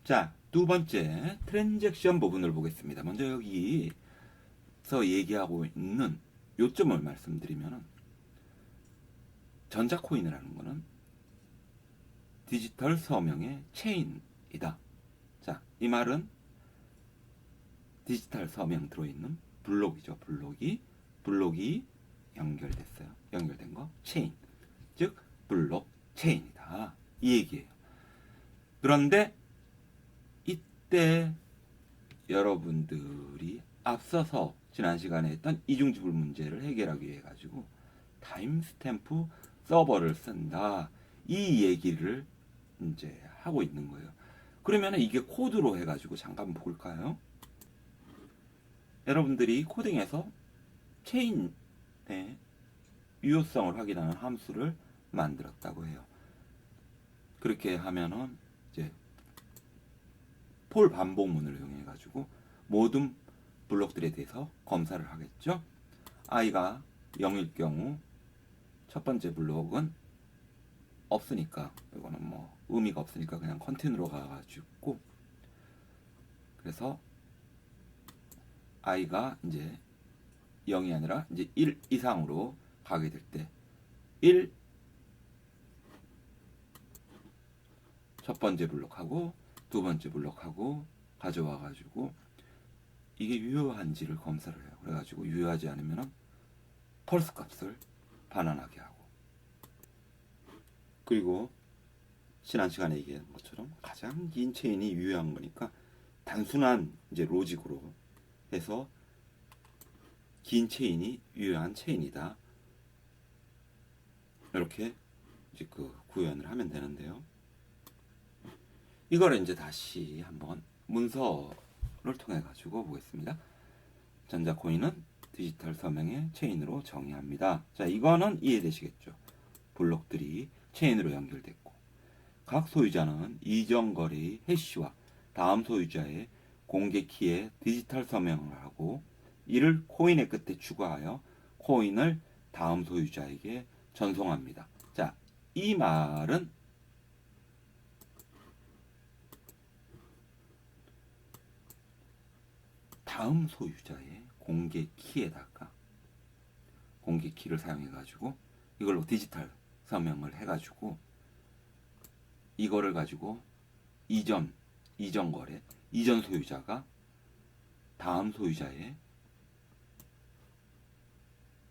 자, 두 번째 트랜잭션 부분을 보겠습니다. 먼저 여기서 얘기하고 있는 요점을 말씀드리면 전자코인이라는 거는 디지털 서명의 체인이다. 자, 이 말은 디지털 서명 들어있는 블록이죠. 블록이 연결됐어요. 연결된 거 체인, 즉 블록체인이다. 이 얘기예요. 그런데 이때 여러분들이 앞서서 지난 시간에 했던 이중지불 문제를 해결하기 위해 가지고 타임스탬프 서버를 쓴다. 이 얘기를 이제 하고 있는 거예요. 그러면 이게 코드로 해가지고 잠깐 볼까요? 여러분들이 코딩에서 체인의 유효성을 확인하는 함수를 만들었다고 해요. 그렇게 하면은 이제 폴 반복문을 이용해 가지고 모든 블록들에 대해서 검사를 하겠죠. i가 0일 경우 첫 번째 블록은 없으니까 이거는 뭐 의미가 없으니까 그냥 컨티뉴로 가가지고, 그래서 i가 이제 0이 아니라 이제 1 이상으로 가게 될 때 1 첫 번째 블록하고 두 번째 블록하고 가져와 가지고 이게 유효한지를 검사를 해요. 그래가지고 유효하지 않으면 펄스 값을 반환하게 하고, 그리고 지난 시간에 얘기한 것처럼 가장 긴 체인이 유효한 거니까 단순한 이제 로직으로 해서 긴 체인이 유효한 체인이다. 이렇게 이제 구현을 하면 되는데요. 이거를 이제 다시 한번 문서를 통해 가지고 보겠습니다. 전자코인은 디지털 서명의 체인으로 정의합니다. 자, 이거는 이해되시겠죠? 블록들이 체인으로 연결됐고, 각 소유자는 이전 거래의 해시와 다음 소유자의 공개 키에 디지털 서명을 하고 이를 코인의 끝에 추가하여 코인을 다음 소유자에게 전송합니다. 자, 이 말은 다음 소유자의 공개 키에다가 공개 키를 사용해 가지고 이걸로 디지털 서명을 해 가지고 이거를 가지고 이전 거래, 이전 소유자가 다음 소유자의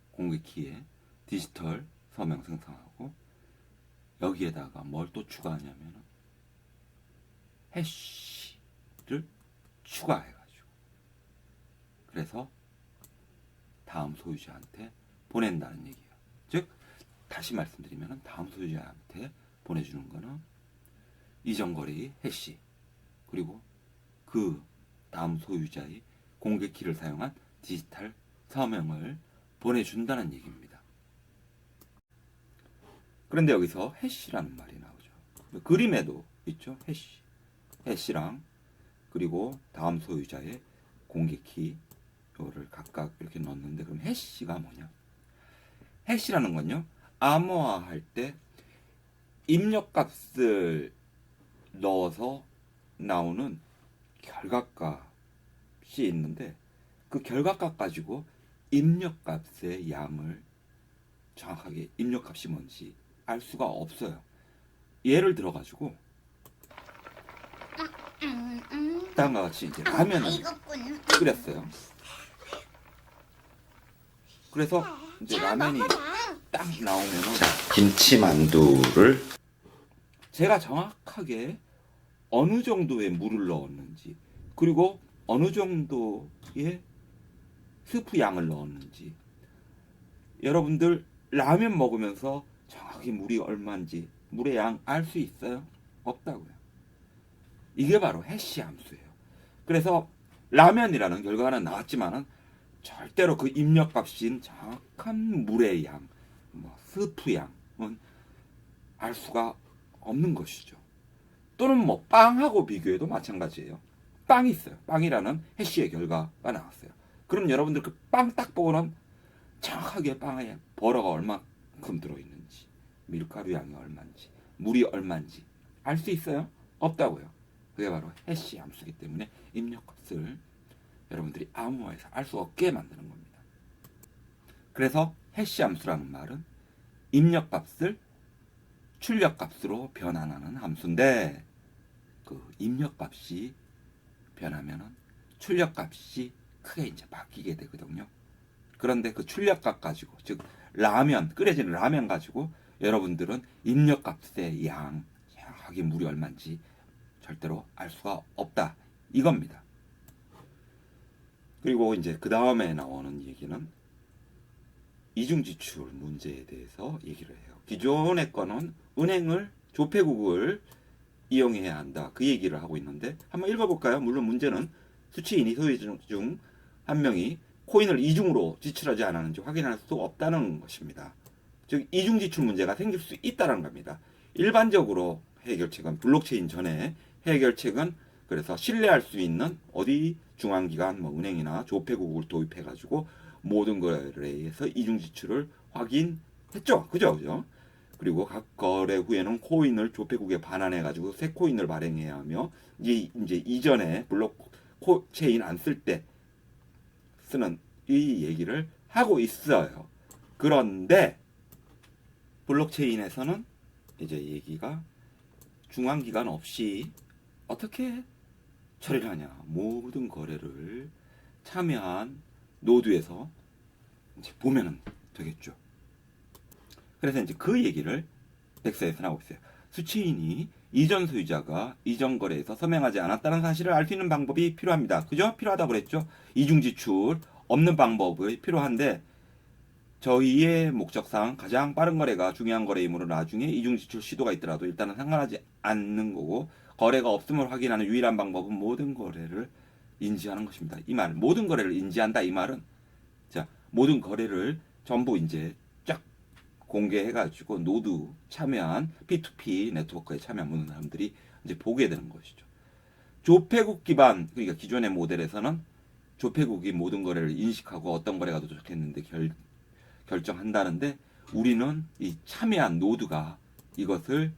공개 키에 디지털 서명 생성하고 여기에다가 뭘 또 추가하냐면 해시를 추가해가지고 그래서 다음 소유자한테 보낸다는 얘기예요. 즉 다시 말씀드리면 다음 소유자한테 보내주는 거는 이전 거래의 해시 그리고 그 다음 소유자의 공개 키를 사용한 디지털 서명을 보내준다는 얘기입니다. 그런데 여기서 해시라는 말이 나오죠. 그림에도 있죠. 해시랑 그리고 다음 소유자의 공개 키를 각각 이렇게 넣었는데, 그럼 해시가 뭐냐? 해시라는 건요, 암호화할 때 입력값을 넣어서 나오는 결과값이 있는데 그 결과값 가지고 입력값의 양을 정확하게 입력값이 뭔지 알 수가 없어요. 예를 들어 가지고 다음과 같이 이제 라면을 끓였어요. 그래서 이제 라면이 딱 나오면은 김치만두를 제가 정확하게 어느 정도의 물을 넣었는지 그리고 어느 정도의 스프 양을 넣었는지 여러분들 라면 먹으면서 정확히 물이 얼마인지 물의 양 알 수 있어요? 없다고요. 이게 바로 해시 함수예요. 그래서 라면이라는 결과는 나왔지만은 절대로 그 입력값인 정확한 물의 양, 스프 양은 알 수가 없는 것이죠. 또는 빵하고 비교해도 마찬가지예요. 빵이 있어요. 빵이라는 해시의 결과가 나왔어요. 그럼 여러분들 그 빵 딱 보고는 정확하게 빵에 버러가 얼마큼 들어있는지, 밀가루 양이 얼마인지, 물이 얼마인지 알 수 있어요? 없다고요. 그게 바로 해시 함수이기 때문에 입력값을 여러분들이 암호화해서 알 수 없게 만드는 겁니다. 그래서 해시 함수라는 말은 입력값을 출력값으로 변환하는 함수인데 그 입력값이 변하면은 출력값이 크게 이제 바뀌게 되거든요. 그런데 그 출력값 가지고 즉 라면 끓여지는 라면 가지고 여러분들은 입력값의 정확하게 물이 얼마인지 절대로 알 수가 없다 이겁니다. 그리고 이제 그 다음에 나오는 얘기는 이중지출 문제에 대해서 얘기를 해요. 기존의 거는 은행을 조폐국을 이용해야 한다 그 얘기를 하고 있는데 한번 읽어볼까요? 물론 문제는 수취인이 소유 중 한 명이 코인을 이중으로 지출하지 않았는지 확인할 수 없다는 것입니다. 즉 이중지출 문제가 생길 수 있다는 겁니다. 일반적으로 해결책은 블록체인 전에 해결책은 그래서 신뢰할 수 있는 어디 중앙기관 뭐 은행이나 조폐국을 도입해가지고 모든 거래에서 이중지출을 확인했죠. 그죠? 그리고 각 거래 후에는 코인을 조폐국에 반환해가지고 새 코인을 발행해야 하며 이제 이전에 블록체인 안 쓸 때 쓰는 이 얘기를 하고 있어요. 그런데 블록체인에서는 이제 얘기가 중앙기관 없이 어떻게 처리를 하냐. 모든 거래를 참여한 노드에서 이제 보면은 되겠죠. 그래서 이제 그 얘기를 덱스에서 나오고 있어요. 수취인이 이전 소유자가 이전 거래에서 서명하지 않았다는 사실을 알 수 있는 방법이 필요합니다. 그죠? 필요하다고 그랬죠? 이중지출 없는 방법이 필요한데 저희의 목적상 가장 빠른 거래가 중요한 거래이므로 나중에 이중지출 시도가 있더라도 일단은 상관하지 않는 거고 거래가 없음을 확인하는 유일한 방법은 모든 거래를 인지하는 것입니다. 이 말, 모든 거래를 인지한다 이 말은 자 모든 거래를 전부 이제 쫙 공개해가지고 노드 참여한 P2P 네트워크에 참여한 모든 사람들이 이제 보게 되는 것이죠. 조폐국 기반 그러니까 기존의 모델에서는 조폐국이 모든 거래를 인식하고 어떤 거래가 도착했는데 결정한다는데 우리는 이 참여한 노드가 이것을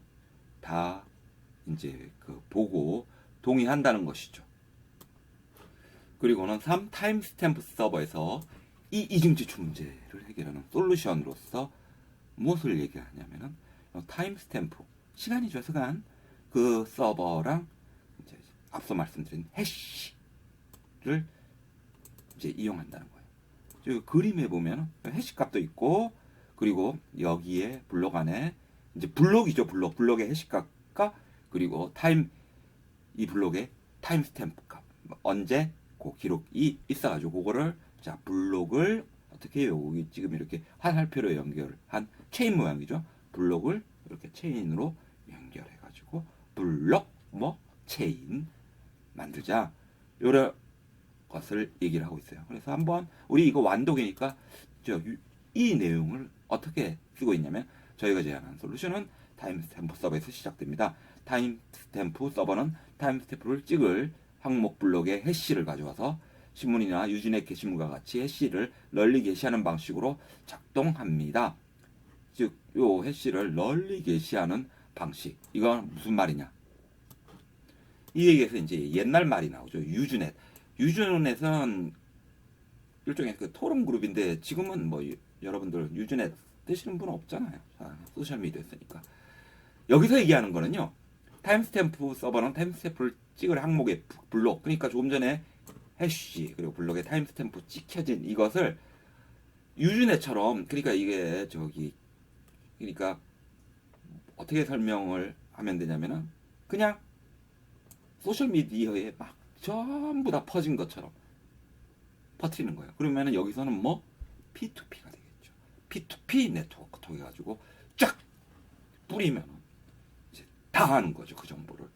다 이제 그 보고 동의한다는 것이죠. 그리고는 3 타임스탬프 서버에서 이 이중지출 문제를 해결하는 솔루션으로서 무엇을 얘기하냐면은 타임스탬프 시간이죠. 시간 그 서버랑 이제 앞서 말씀드린 해시를 이제 이용한다는 거예요. 저 그림에 보면 해시 값도 있고 그리고 여기에 블록 안에 이제 블록이죠. 블록의 해시 값과 그리고 이 블록의 타임스탬프 값 언제 그 기록이 있어가지고 그거를 자 블록을 어떻게 해요? 여기 지금 이렇게 화살표로 연결한 체인 모양이죠. 블록을 이렇게 체인으로 연결해가지고 블록 체인 만들자. 요런 것을 얘기를 하고 있어요. 그래서 한번 우리 이거 완독이니까 이 내용을 어떻게 쓰고 있냐면 저희가 제안한 솔루션은 타임스탬프 서버에서 시작됩니다. 타임스탬프 서버는 타임스탬프를 찍을 항목 블록의 해시를 가져와서 신문이나 유진의 게시물과 같이 해시를 널리 게시하는 방식으로 작동합니다. 즉, 요 해시를 널리 게시하는 방식. 이건 무슨 말이냐? 이 얘기에서 이제 옛날 말이 나오죠. 유즈넷. 유즈넷은 일종의 그 토론 그룹인데 지금은 뭐 여러분들 유즈넷 쓰시는 분은 없잖아요. 소셜미디어 쓰니까. 여기서 얘기하는 거는요. 타임스탬프 서버는 타임스탬프를 찍을 항목의 블록. 그러니까 조금 전에 해시 그리고 블록에 타임스탬프 찍혀진 이것을 유즈넷처럼 그러니까 이게 그러니까 어떻게 설명을 하면 되냐면은 그냥 소셜미디어에 막 전부 다 퍼진 것처럼 퍼뜨리는 거예요. 그러면은 여기서는 뭐 P2P가 되겠죠. P2P 네트워크 통해 가지고 쫙 뿌리면은 이제 다 하는 거죠. 그 정보를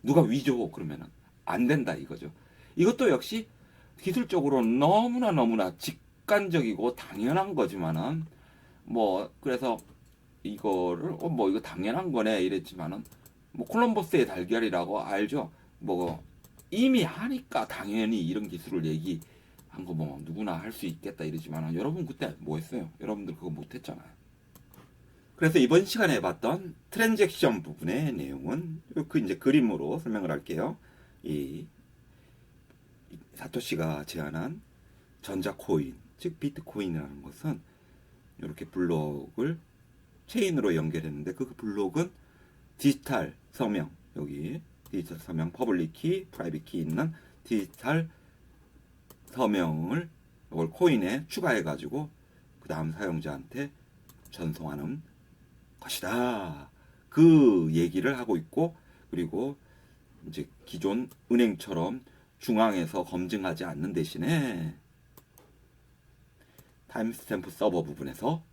누가 위조 그러면은 안 된다 이거죠. 이것도 역시 기술적으로 너무나 직관적이고 당연한 거지만은 뭐 그래서 이거를 뭐 이거 당연한 거네 이랬지만은 뭐 콜럼버스의 달걀이라고 알죠. 뭐 이미 하니까 당연히 이런 기술을 얘기한 거 뭐 누구나 할 수 있겠다 이러지만은 여러분 그때 뭐 했어요? 여러분들 그거 못 했잖아요. 그래서 이번 시간에 봤던 트랜잭션 부분의 내용은 그 이제 그림으로 설명을 할게요. 이 사토시가 제안한 전자코인, 즉 비트코인이라는 것은 이렇게 블록을 체인으로 연결했는데 그 블록은 디지털 서명, 여기 디지털 서명 퍼블릭 키, 프라이빗 키 있는 디지털 서명을 이걸 코인에 추가해 가지고 그 다음 사용자한테 전송하는 것이다. 그 얘기를 하고 있고, 그리고 이제 기존 은행처럼 중앙에서 검증하지 않는 대신에 타임스탬프 서버 부분에서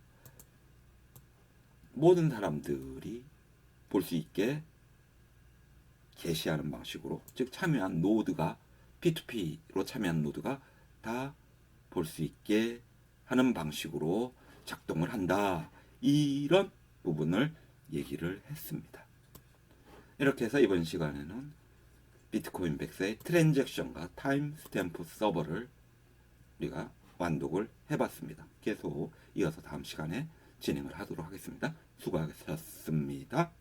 모든 사람들이 볼 수 있게 게시하는 방식으로, 즉 참여한 노드가 P2P로 참여한 노드가 다 볼 수 있게 하는 방식으로 작동을 한다. 이런 부분을 얘기를 했습니다. 이렇게 해서 이번 시간에는 비트코인 백스의 트랜잭션과 타임 스탬프 서버를 우리가 완독을 해봤습니다. 계속 이어서 다음 시간에 진행을 하도록 하겠습니다. 수고하셨습니다.